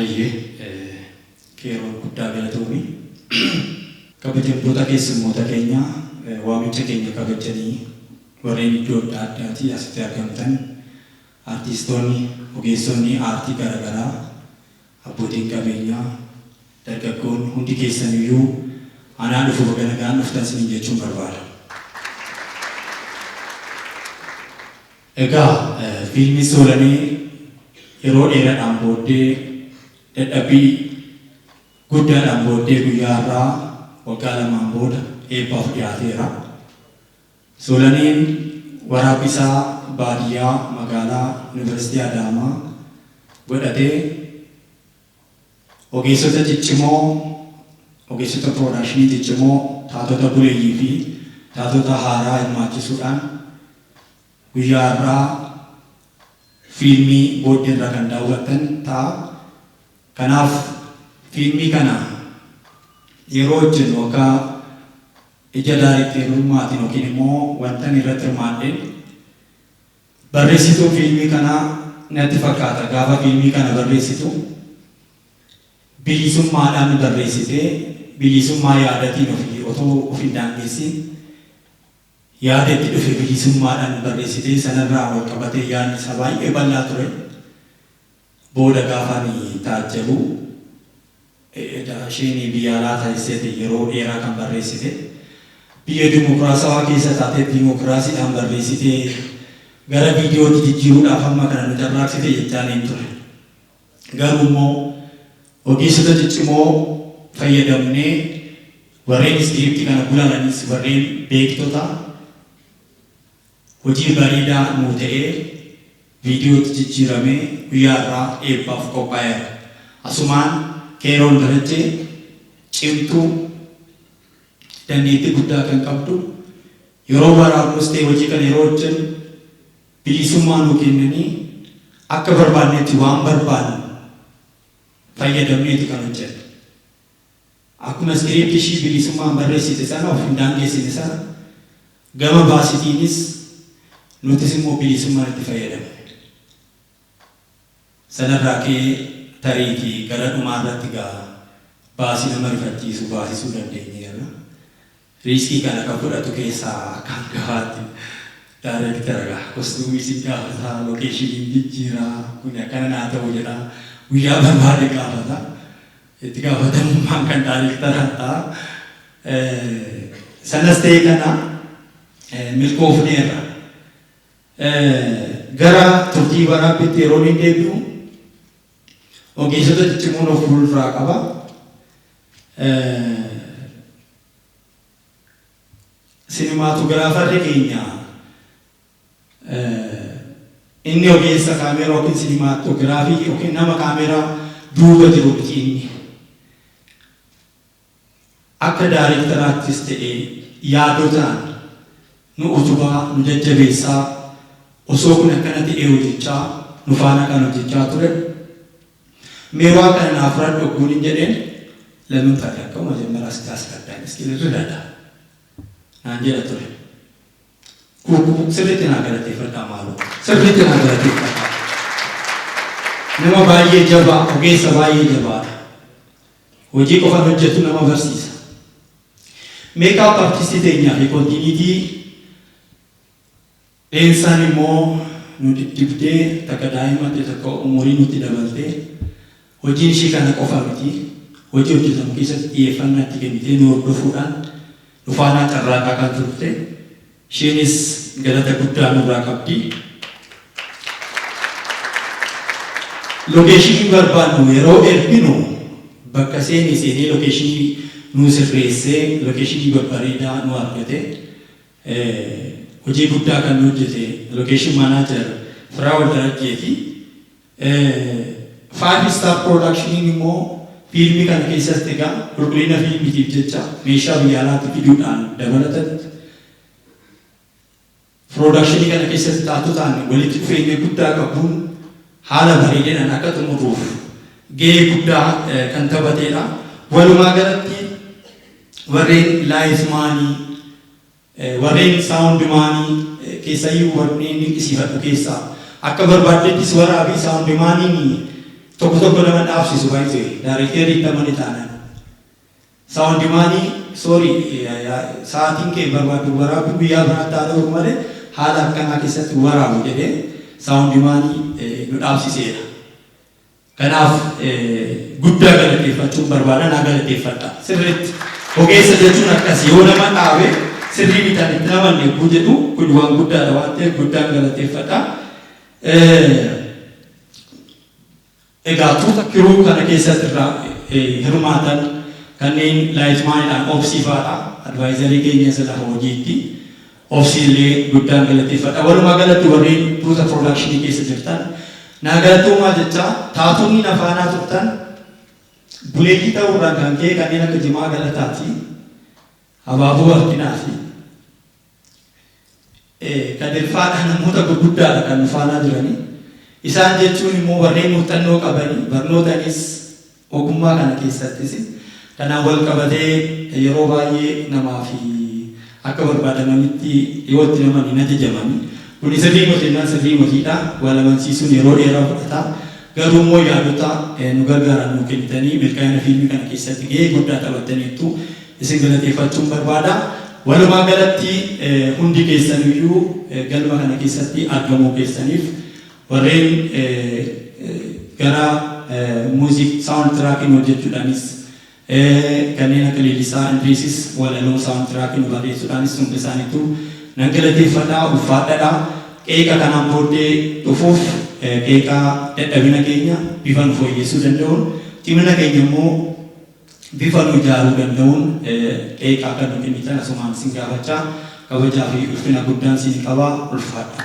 Hayyee keeroo guddaa galatoomii kabajamtoota keessummoota keenya waamicha keenya kabajanii warreen iddoo adda addaatii asitti argamtan artistoonni ogeessonni aartii garaagaraa abbootiin qabeenyaa dargaggoonni hundi keessaniyyuu anaa dhufu baga nagaan dhuftan isin jechuun barbaada. Egaa fiilmii Soolanii yeroo dheeraadhaan booddee dadhabbii guddaadhaan booddee guyyaa irraa waggaa lamaan booda eebbaaf dhiyaateera. Soolaniin waraabbisaa baadiyyaa magaalaa Yuunivarsiitii Adaamaa godhatee ogeessota ciccimoo ogeessota piroodakshinii ciccimoo taatota buleeyyii fi taatota haaraa hirmaachisuudhaan guyyaa irraa fiilmii booddee irraa kan daawwattan ta'a. Kanaaf fiilmii kana yeroo hojjennu akka ija daarikteerummaatiin yookiin immoo wantan irratti hirmaadheen barreessituu fiilmii kanaa natti fakkaata gaafa fiilmii kana barreessitu bilisummaadhaan barreessitee bilisummaa yaadatiin otoo of hin daangessin yaada itti dhufe bilisummaadhaan barreessitee sanarraa wal qabatee yaadni isaa baay'ee bal'aa ture. Booda gaafanii taajjabu isheen biyya alaa taasisee yeroo dheeraa kan barreessite biyya dimokiraasawaa keessa taatee dimokiraasiidhaan barreessitee gara viidiyootti jijjiiruudhaaf amma kana nu carraaksite jechaan hin ture. Garuu immoo ogeessota ciccimoo fayyadamnee warreen iskiriiptii kana gulaalanis warreen beektota hojii bareedaa nuu ta'ee viidiyootti jijjiiramee guyyaa irraa eebbaaf qophaa'eera. Asumaan Keeroon Darajjee cimtuu dandeettii guddaa kan qabdu yeroo waraabnus ta'e hojii kana yeroo hojjennu bilisummaa nuu kennanii akka barbaannetti waan barbaannu fayyadamneeti kan hojjennu. Akkuma iskiriiptii ishii bilisummaan barreessite sana of hin daangessine sana gama baasitiinis nutis immoo bilisummaan itti fayyadamne. Sanarraa ka'ee tariitii gara dhumaa irratti baasii nama rifachiisu baasisuu dandeenyeerra. Riiskii kana kan fudhatu keessaa akkaan gahaatti daayireektara kostuumii si gaafata lookeeshiniin jijjiiraa kun akkana naa ta'u jedha guyyaa barbaade gaafata itti gaafatamummaan kan daayireektara ta'a. Sanas ta'ee kana milkoofneerra. Gara turtii waraabbiitti yeroo hin deebi'u ogeessota ciccimoon of fuulduraa qaba. Sinematograafarri keenya inni ogeessa kaameraa yookiin sinematoogiraafii yookiin nama kaameraa duuba jiru inni akka daayireektaraattis ta'ee yaadotaan nu utubaa nu jajjabeessaa osoo kun akkana ta'ee hojjechaa nu faana kan hojjechaa ture. Meewaa kana naaf fudhadhu ogguun hin jedheen lamin fadha akka majammaraa sidaas fadhaan iskilirri dada naan jedha ture. Kuukuu sirriitti naa galateeffadhaa maaloo sirriitti naa galateeffadhaa. Nama baay'ee jabaa ogeessa baay'ee jabaadha. Hojii qofan hojjetu nama barsiisa. Meekaap artistii teenyaa fi kontiiniitii dheensaan immoo nu diddibdee takka daa'imatti takka umurii nutti dabaltee hojiin ishii kana qofa miti hojii hojjetamu keessatti xiyyeeffannaa itti kennitee nu hordofuudhaan nu faana carraaqaa kan turte isheenis galata guddaa nurraa qabdi. Lookeeshinii barbaannu yeroo erginu bakka seenee lookeeshinii nu sirreessee lookeeshinii babbareedaa nu argate hojii guddaa kan hojjete lookeeshin maanaajer Firaawol Darajjee fi 5-star production immoo fiilmii kana keessatti egaa qulqullina fiilmiitiif jecha meeshaa biyya alaatti fiduudhaan dabalatan production kana keessatti taatotaan walitti dhufeenya guddaa qabuun haala bareedinaan akka xumuruuf gahee guddaa kan taphateedha. Walumaa galatti warreen laayismaanii warreen saawundimaanii keessayyuu warreen dinqisiifadhu keessaa akka barbaadettis waraabii saawundimaaniin tokko nama dhaabsisu baay'ee daareekteerii tamani taanaan saawundi maanii sorry sa'aatiin kee barbaadu waraabbii guyyaa biraa taa'uu malee haala akkanaa keessatti waraabu jedhee saawundi maanii nu dhaabsiseera. Kanaaf guddaa galateeffachuun barbaada naa galateeffadha sirriitti ogeessa jechuun akkas yoo nama dhaabe sirrii bitaan itti namanne eeguu jedhu kun waan guddaadha waan ta'eef guddaan galateeffadha. Egaa tuuta kiruu kana keessatti irraa hirmaatan kanneen laayitmaanidhaan obsiifaadha advaayizarii keenya sila hojiitti obsiilee guddaan galateeffadha. Walumaa galatti warreen tuuta piroodakshinii keessa jirtan naa galatoomaa jecha taatonni nafaanaa turtan buleetii ta'uurraan kan ka'e kanneen akka Jimaa Galataati Abaaboo Arginaa fi Kadirfaadhaan namoota gurguddaadha kan nufaanaa jiranii. Isaan jechuun immoo warreen muuxannoo qabanii barnootanis ogummaa kana keessattis kanaan wal qabatee yeroo baay'ee namaa fi akka barbaadamanitti dhiyootti naman hin ajajamanii. Kun sirrii mootinnaan sirrii mootiidha wal amansiisuun yeroo dheeraa fudhata. Garuu immoo yaadota nu gargaaran nu kennitanii milkaa'ina fiilmii kana keessatti gahee guddaa taphattaniittu isin galateeffachuun barbaada. Walumaa galatti hundi keessaniyyuu galma kana keessatti argamuu keessaniif warreen gara muuziq saawundi tiraakiin hojjechuudhaanis kanneen akka Leellisaa Indiriisis walaloo saawundi tiraakiin barreessuudhaanis hundi isaaniitu nan galateeffadhaa ulfaadhaadhaa. Qeeqa kanaan booddee dhufuuf qeeqa dadhabina keenya bifa nu fooyyessuu danda'uun cimina keenya immoo bifa nu ijaaruu danda'uun qeeqa akka nu kennitan asumaan sin gaafachaa kabajaa fi ulfina guddaan sin qabaa ulfaadha.